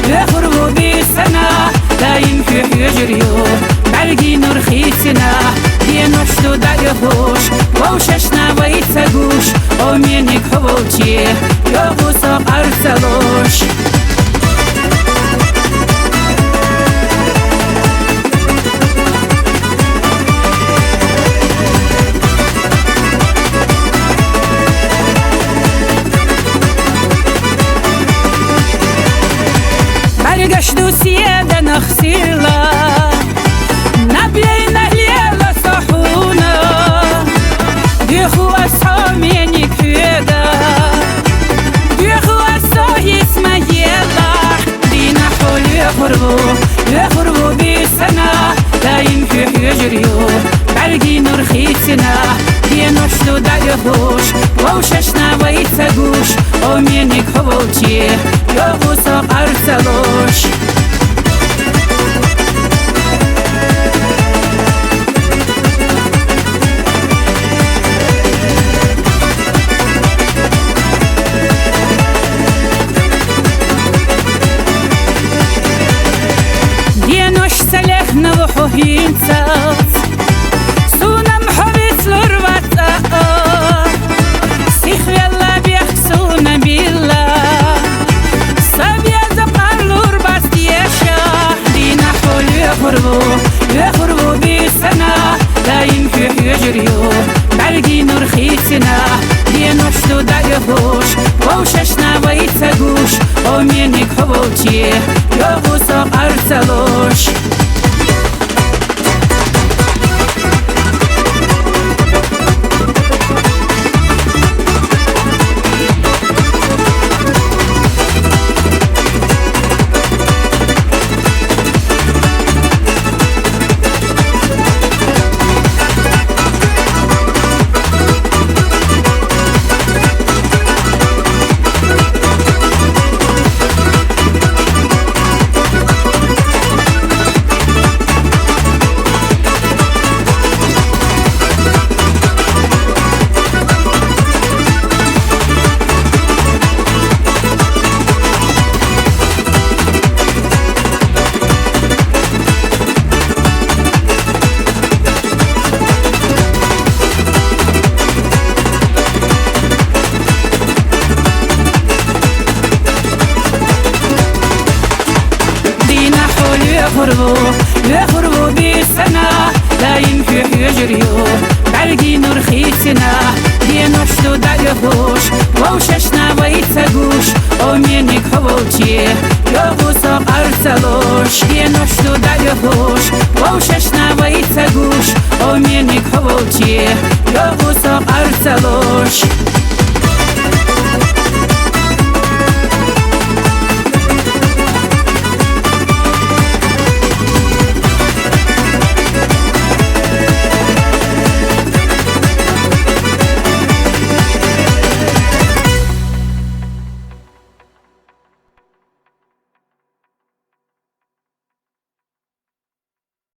يخربوا بسنة دايم في حجريو برقي نور خيتنا دي نشتو دا يخوش ووششنا ويتساقوش ومينك حبوتي يغوصا أرسلوش برقشتو سيادة نخسيلا نبينا ليلة صحونا ديخو أصحاميني كفيدا ديخو أصحي اسمه يلا دينا حول يخربو بسنة دايم في حجريو برقي نور خيتنا دي نشتو دا يخوش ووششنا ويتساقوش ومينك حبوتي يغوصا أرسلوش سلخنا وحوهينتات سونم حبيت لربطة سيخ يلا بيحسونا بيلا سابيا زقار لربط يشا دينا حول يخربو بسنة دايم في حجريو برقي نور خيتنا دي نشتو دا يخوش ووششنا ويتساقوش ومينك حبوتي يغوصا أرسلوش يخربوا بسنة دايم في حجريو برقي نور خيتنا دي نشتو دا يخوش ووششنا ويتساقوش ومينك حبوتي يغوصا أرسلوش دي نشتو دا يخوش ووششنا ويتساقوش ومينك حبوتي يغوصا أرسلوش